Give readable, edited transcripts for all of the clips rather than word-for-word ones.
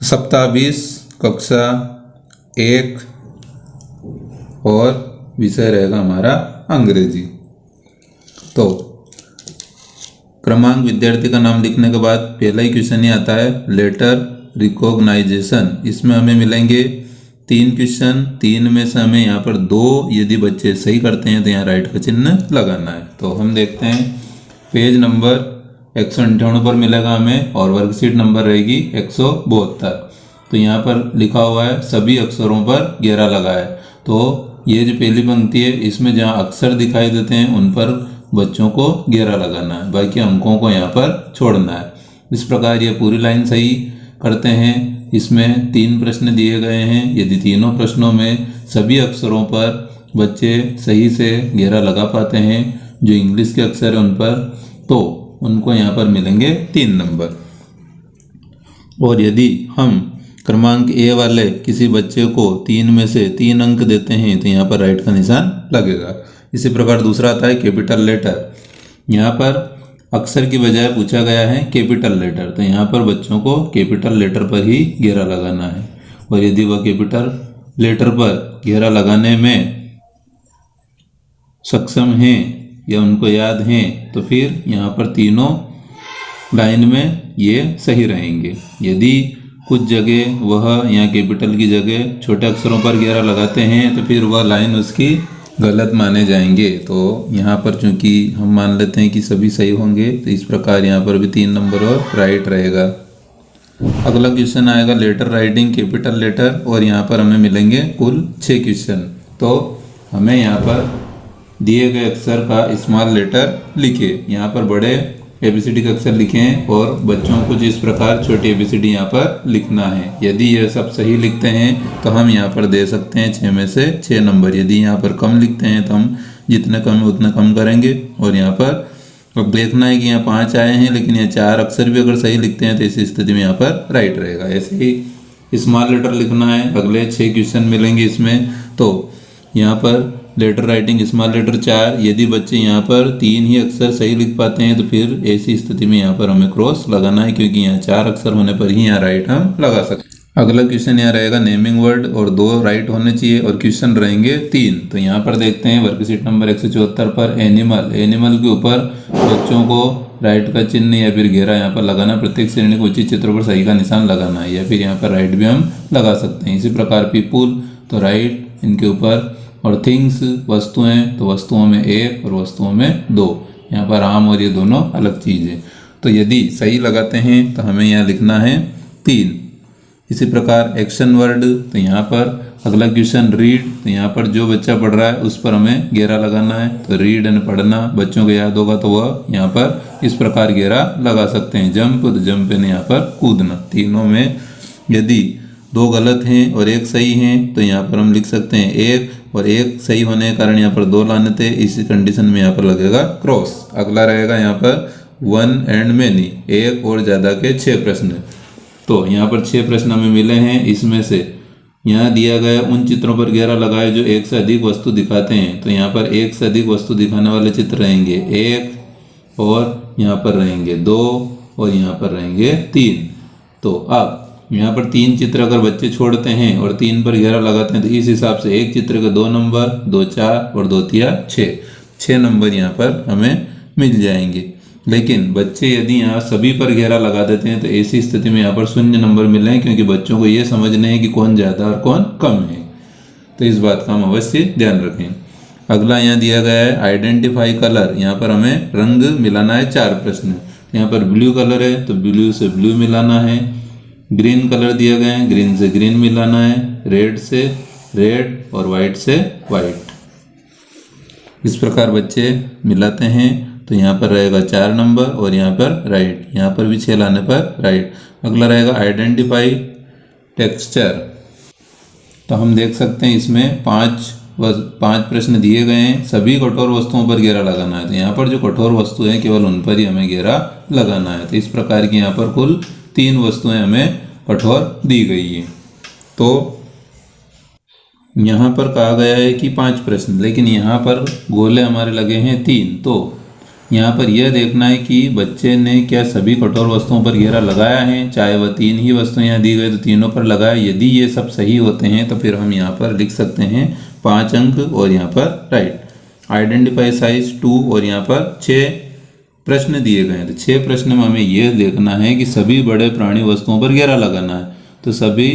सप्ताह 20 कक्षा 1 और विषय रहेगा हमारा अंग्रेजी। तो क्रमांक विद्यार्थी का नाम लिखने के बाद पहला ही क्वेश्चन ही आता है लेटर रिकॉग्नाइजेशन। इसमें हमें मिलेंगे 3 क्वेश्चन, 3 में से हमें यहाँ पर 2 यदि बच्चे सही करते हैं तो यहाँ राइट का चिन्ह लगाना है। तो हम देखते हैं पेज नंबर 198 पर मिलेगा हमें और वर्कशीट नंबर रहेगी 172। तो यहाँ पर लिखा हुआ है सभी अक्षरों पर घेरा लगाए। तो ये जो पहली पंक्ति है इसमें जहाँ अक्षर दिखाई देते हैं उन पर बच्चों को घेरा लगाना है, बाकी अंकों को यहाँ पर छोड़ना है। इस प्रकार ये पूरी लाइन सही करते हैं। इसमें 3 प्रश्न दिए गए हैं। यदि तीनों प्रश्नों में सभी अक्षरों पर बच्चे सही से घेरा लगा पाते हैं जो इंग्लिश के अक्षर हैं उन पर, तो उनको यहाँ पर मिलेंगे 3 नंबर। और यदि हम क्रमांक ए वाले किसी बच्चे को 3 में से 3 अंक देते हैं तो यहाँ पर राइट का निशान लगेगा। इसी प्रकार दूसरा आता है कैपिटल लेटर। यहाँ पर अक्षर की बजाय पूछा गया है कैपिटल लेटर, तो यहाँ पर बच्चों को कैपिटल लेटर पर ही घेरा लगाना है। और यदि वह कैपिटल लेटर पर घेरा लगाने में सक्षम हैं या उनको याद हैं तो फिर यहाँ पर तीनों लाइन में ये सही रहेंगे। यदि कुछ जगह वह यहाँ कैपिटल की जगह छोटे अक्षरों पर घेरा लगाते हैं तो फिर वह लाइन उसकी गलत माने जाएंगे। तो यहाँ पर चूंकि हम मान लेते हैं कि सभी सही होंगे तो इस प्रकार यहाँ पर भी 3 नंबर और राइट रहेगा। अगला क्वेश्चन आएगा लेटर राइटिंग कैपिटल लेटर और यहाँ पर हमें मिलेंगे कुल 6 क्वेश्चन। तो हमें यहाँ पर दिए गए अक्षर का स्मॉल लेटर लिखे, यहाँ पर बड़े ABCD के अक्षर लिखें और बच्चों को जिस प्रकार छोटी ABCD यहाँ पर लिखना है। यदि ये सब सही लिखते हैं तो हम यहाँ पर दे सकते हैं 6 में से 6 नंबर। यदि यहाँ पर कम लिखते हैं तो हम जितने कम है उतना कम करेंगे। और यहाँ पर अब देखना है कि यहाँ 5 आए हैं लेकिन ये 4 अक्षर भी अगर सही लिखते हैं तो इस स्थिति में यहाँ पर राइट रहेगा। ऐसे ही स्मॉल लेटर लिखना है। अगले 6 क्वेश्चन मिलेंगे इसमें। तो यहाँ पर लेटर राइटिंग स्मॉल लेटर 4, यदि बच्चे यहाँ पर 3 ही अक्षर सही लिख पाते हैं तो फिर ऐसी स्थिति में यहाँ पर हमें क्रॉस लगाना है, क्योंकि यहाँ 4 अक्षर होने पर ही यहाँ राइट हम लगा सकते हैं। अगला क्वेश्चन यहाँ रहेगा नेमिंग वर्ड और 2 राइट होने चाहिए और क्वेश्चन रहेंगे 3। तो यहाँ पर देखते हैं वर्कशीट नंबर 174 पर एनिमल। एनिमल के ऊपर बच्चों को राइट का चिन्ह या फिर घेरा यहाँ पर लगाना। प्रत्येक श्रेणी को उचित चित्र पर सही का निशान लगाना है या फिर यहाँ पर राइट भी हम लगा सकते हैं। इसी प्रकार पीपुल तो राइट इनके ऊपर, और थिंग्स वस्तुएं तो वस्तुओं में 1 और वस्तुओं में 2। यहाँ पर आम और ये दोनों अलग चीज़ें। तो यदि सही लगाते हैं तो हमें यहाँ लिखना है 3। इसी प्रकार एक्शन वर्ड, तो यहाँ पर अगला क्वेश्चन रीड, तो यहाँ पर जो बच्चा पढ़ रहा है उस पर हमें घेरा लगाना है। तो रीड एंड पढ़ना बच्चों को याद होगा तो वह यहाँ पर इस प्रकार घेरा लगा सकते हैं। जंप, तो जंप ने यहाँ पर कूदना। तीनों में यदि 2 गलत हैं और 1 सही हैं तो यहाँ पर हम लिख सकते हैं 1, और 1 सही होने के कारण यहाँ पर 2 लाने थे। इसी कंडीशन में यहाँ पर लगेगा क्रॉस। अगला रहेगा यहाँ पर 1 एंड मेनी, 1 और ज़्यादा के 6 प्रश्न। तो यहाँ पर 6 प्रश्न हमें मिले हैं। इसमें से यहाँ दिया गया उन चित्रों पर घेरा लगाए जो 1 से अधिक वस्तु दिखाते हैं। तो यहाँ पर 1 से अधिक वस्तु दिखाने वाले चित्र रहेंगे 1, और यहाँ पर रहेंगे 2, और यहाँ पर रहेंगे 3। तो अब यहाँ पर 3 चित्र अगर बच्चे छोड़ते हैं और 3 पर घेरा लगाते हैं तो इस हिसाब से एक चित्र के 2 नंबर, 2 4 और 2 3 6 नंबर यहाँ पर हमें मिल जाएंगे। लेकिन बच्चे यदि यहाँ सभी पर घेरा लगा देते हैं तो ऐसी स्थिति में यहाँ पर 0 नंबर मिले हैं, क्योंकि बच्चों को ये समझने हैं कि कौन ज़्यादा और कौन कम है। तो इस बात का हम अवश्य ध्यान रखें। अगला यहाँ दिया गया है आइडेंटिफाई कलर। यहाँ पर हमें रंग मिलाना है 4 प्रश्न। यहाँ पर ब्लू कलर है तो ब्लू से ब्लू मिलाना है। ग्रीन कलर दिया गया है, ग्रीन से ग्रीन मिलाना है। रेड से रेड और वाइट से वाइट। इस प्रकार बच्चे मिलाते हैं तो यहाँ पर रहेगा 4 नंबर और यहाँ पर राइट, यहाँ पर भी 6 लाने पर राइट। अगला रहेगा आइडेंटिफाई टेक्सचर। तो हम देख सकते हैं इसमें 5 प्रश्न दिए गए हैं। सभी कठोर वस्तुओं पर घेरा लगाना है। तो यहाँ पर जो कठोर वस्तु है केवल उन पर ही हमें घेरा लगाना है। तो इस प्रकार की यहाँ पर कुल 3 वस्तुएं हमें कठोर दी गई है। तो यहाँ पर कहा गया है कि 5 प्रश्न, लेकिन यहाँ पर गोले हमारे लगे हैं 3। तो यहाँ पर यह देखना है कि बच्चे ने क्या सभी कठोर वस्तुओं पर घेरा लगाया है, चाहे वह 3 ही वस्तुएं यहाँ दी गई तो तीनों पर लगाया। यदि ये सब सही होते हैं तो फिर हम यहाँ पर लिख सकते हैं 5 अंक और यहाँ पर राइट। आइडेंटिफाई साइज 2 और यहाँ पर 6 प्रश्न दिए गए हैं, तो 6 प्रश्न में हमें यह देखना है कि सभी बड़े प्राणी वस्तुओं पर घेरा लगाना है। तो सभी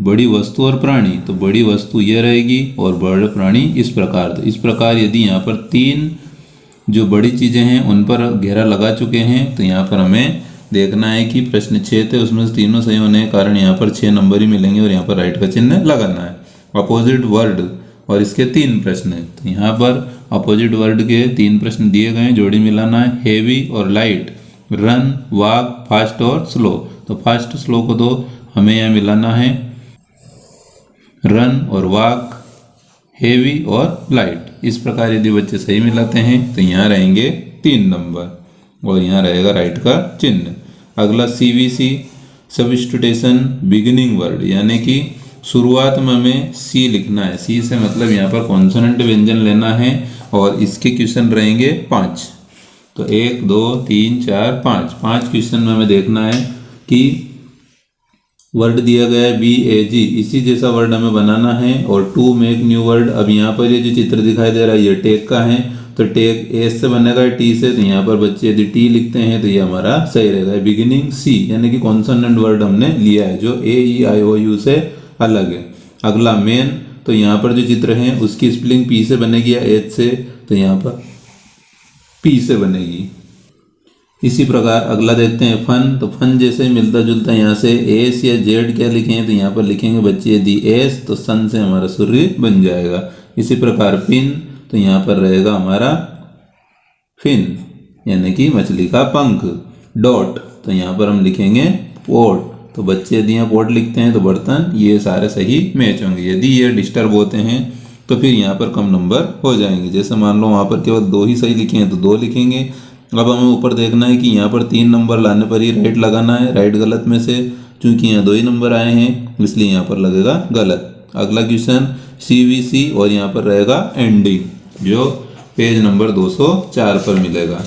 बड़ी वस्तु और प्राणी, तो बड़ी वस्तु ये रहेगी और बड़े प्राणी इस प्रकार। तो इस प्रकार यदि यहाँ पर 3 जो बड़ी चीज़ें हैं उन पर घेरा लगा चुके हैं तो यहाँ पर हमें देखना है कि प्रश्न 6 थे उसमें से तीनों सही होने के कारण यहाँ पर 6 नंबर ही मिलेंगे और यहाँ पर राइट का चिन्ह लगाना है। अपोजिट वर्ड और इसके 3 प्रश्न हैं, तो यहाँ पर अपोजिट वर्ड के 3 प्रश्न दिए गए हैं, जोड़ी मिलाना है। हेवी और लाइट, रन, वॉक, फास्ट और स्लो। तो फास्ट स्लो को तो हमें यहाँ मिलाना है, रन और वॉक, हेवी और लाइट। इस प्रकार यदि बच्चे सही मिलाते हैं तो यहाँ रहेंगे 3 नंबर और यहाँ रहेगा राइट का चिन्ह। अगला CVC सब्स्टिट्यूशन बिगिनिंग वर्ड, यानी कि शुरुआत में हमें सी लिखना है। सी से मतलब यहाँ पर कॉन्सोनेंट व्यंजन लेना है और इसके क्वेश्चन रहेंगे 5। तो 1 2 3 4 5 क्वेश्चन में हमें देखना है कि वर्ड दिया गया है BAG, इसी जैसा वर्ड हमें बनाना है। और टू मेक न्यू वर्ड, अब यहाँ पर ये जो चित्र दिखाई दे रहा है ये टेक का है, तो टेक एस से बनेगा T से, तो यहाँ पर बच्चे यदि T लिखते हैं तो ये हमारा सही रहेगा। बिगिनिंग C, यानी कि कॉन्सोनेंट वर्ड हमने लिया है जो AEIOU से अलग है। अगला मेन, तो यहाँ पर जो चित्र है उसकी स्पेलिंग P से बनेगी या H से, तो यहाँ पर P से बनेगी। इसी प्रकार अगला देखते हैं फन, तो फन जैसे ही मिलता जुलता यहाँ से एस या जेड क्या लिखें, तो यहाँ पर लिखेंगे बच्चे यदि एस तो सन से हमारा सूर्य बन जाएगा। इसी प्रकार पिन, तो यहाँ पर रहेगा हमारा फिन, यानी कि मछली का पंख। डॉट, तो यहाँ पर हम लिखेंगे पोट, तो बच्चे यदि यहाँ पोट लिखते हैं तो बर्तन, ये सारे सही मैच होंगे। यदि ये डिस्टर्ब होते हैं तो फिर यहाँ पर कम नंबर हो जाएंगे। जैसे मान लो वहाँ पर केवल 2 ही सही लिखे हैं तो 2 लिखेंगे। अब हमें ऊपर देखना है कि यहाँ पर 3 नंबर लाने पर ही राइट लगाना है। राइट गलत में से, चूंकि यहाँ 2 ही नंबर आए हैं इसलिए यहाँ पर लगेगा गलत। अगला क्वेश्चन CVC और यहाँ पर रहेगा एंडिंग, जो पेज नंबर 204 पर मिलेगा।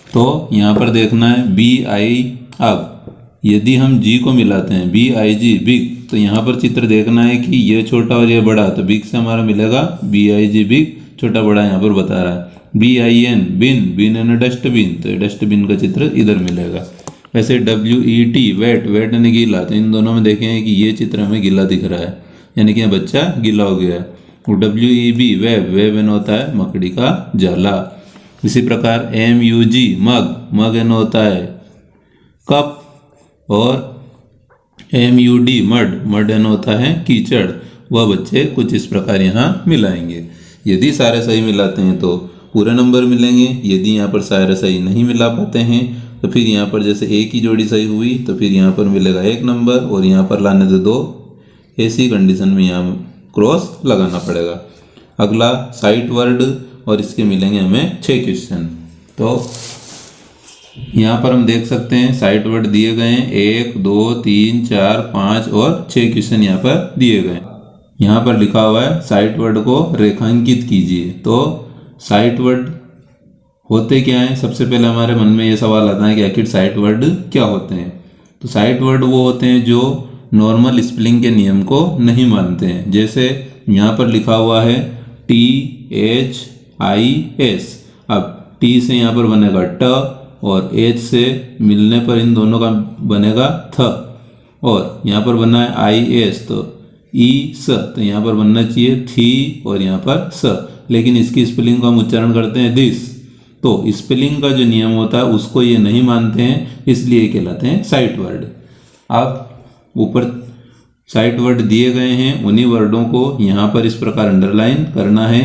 तो यहाँ पर देखना है BI। अब यदि हम G को मिलाते हैं BIG बिग, तो यहाँ पर चित्र देखना है कि ये छोटा और ये बड़ा, तो बिग से हमारा मिलेगा BIG बिग, छोटा बड़ा यहाँ पर बता रहा है। BIN बिन, बिन यानी डस्टबिन, तो डस्टबिन का चित्र इधर मिलेगा। वैसे WET वेट, वेट यानी गीला, तो इन दोनों में देखें कि ये चित्र हमें गीला दिख रहा है, यानी कि बच्चा गीला हो गया है। और WEB वेब, वेब यानी होता है मकड़ी का जाला। इसी प्रकार MUG मग, मग यानी होता है कप। और MUD मड, मड यानी होता है कीचड़। वह बच्चे कुछ इस प्रकार यहाँ मिलाएंगे। यदि सारे सही मिलाते हैं तो पूरे नंबर मिलेंगे। यदि यहाँ पर सारे सही नहीं मिला पाते हैं तो फिर यहाँ पर जैसे एक ही जोड़ी सही हुई तो फिर यहाँ पर मिलेगा 1 नंबर और यहाँ पर लाने दे 2। ऐसी कंडीशन में यहाँ क्रॉस लगाना पड़ेगा। अगला साइट वर्ड और इसके मिलेंगे हमें 6 क्वेश्चन। तो यहाँ पर हम देख सकते हैं साइट वर्ड दिए गए हैं 1 2 3 4 5 और 6 क्वेश्चन यहाँ पर दिए गए हैं। यहाँ पर लिखा हुआ है साइट वर्ड को रेखांकित कीजिए। तो साइट वर्ड होते क्या हैं, सबसे पहले हमारे मन में ये सवाल आता है कि आखिर साइट वर्ड क्या होते हैं। तो साइट वर्ड वो होते हैं जो नॉर्मल स्पेलिंग के नियम को नहीं मानते हैं। जैसे यहाँ पर लिखा हुआ है THIS, अब T से यहाँ पर बनेगा ट और H से मिलने पर इन दोनों का बनेगा थ, और यहाँ पर बना है IS तो ई स, तो यहाँ पर बनना चाहिए थी और यहाँ पर स, लेकिन इसकी स्पेलिंग को हम उच्चारण करते हैं दिस। तो स्पेलिंग का जो नियम होता है उसको ये नहीं मानते हैं, इसलिए कहलाते हैं साइट वर्ड। अब ऊपर साइट वर्ड दिए गए हैं, उन्हीं वर्डों को यहाँ पर इस प्रकार अंडरलाइन करना है।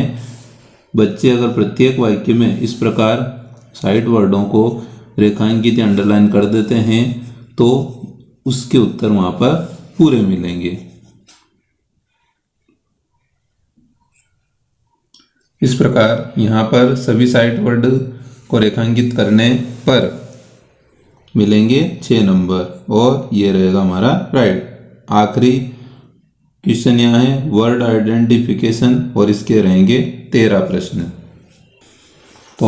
बच्चे अगर प्रत्येक वाक्य में इस प्रकार साइट वर्डों को रेखांकित या अंडरलाइन कर देते हैं तो उसके उत्तर वहाँ पर पूरे मिलेंगे। इस प्रकार यहाँ पर सभी साइट वर्ड को रेखांकित करने पर मिलेंगे 6 नंबर और ये रहेगा हमारा राइट। आखिरी क्वेश्चन यहाँ है वर्ड आइडेंटिफिकेशन और इसके रहेंगे 13 प्रश्न। तो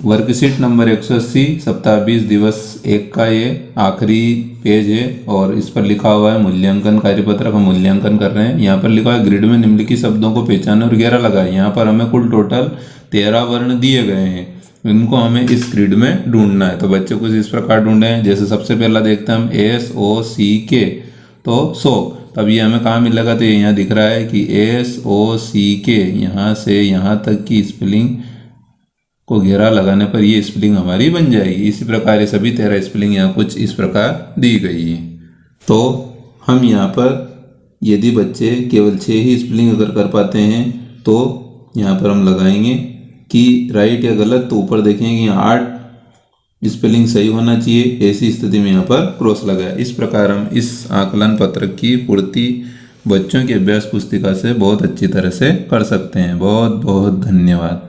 वर्कशीट नंबर 180 सप्ताह 20 दिवस 1 का ये आखिरी पेज है और इस पर लिखा हुआ है मूल्यांकन कार्यपत्र का मूल्यांकन कर रहे हैं। यहाँ पर लिखा है ग्रिड में निम्नलिखित शब्दों को पहचाने और घेरा लगाए। यहाँ पर हमें कुल टोटल 13 वर्ण दिए गए हैं, इनको हमें इस ग्रिड में ढूंढना है। तो बच्चे कुछ इस प्रकार ढूंढे हैं, जैसे सबसे पहला देखते हैं हम SOCK, तो 100। तब ये हमें कहाँ मिलेगा, तो ये यहाँ दिख रहा है कि SOCK यहाँ से यहाँ तक की स्पेलिंग को घेरा लगाने पर ये स्पेलिंग हमारी बन जाएगी। इसी प्रकार ये सभी 13 स्पेलिंग यहाँ कुछ इस प्रकार दी गई है। तो हम यहाँ पर यदि बच्चे केवल 6 ही स्पेलिंग अगर कर पाते हैं तो यहाँ पर हम लगाएंगे कि राइट या गलत, तो ऊपर देखेंगे कि 8 स्पेलिंग सही होना चाहिए, ऐसी स्थिति में यहाँ पर क्रॉस लगाया। इस प्रकार हम इस आकलन पत्र की पूर्ति बच्चों की अभ्यास पुस्तिका से बहुत अच्छी तरह से कर सकते हैं। बहुत बहुत धन्यवाद।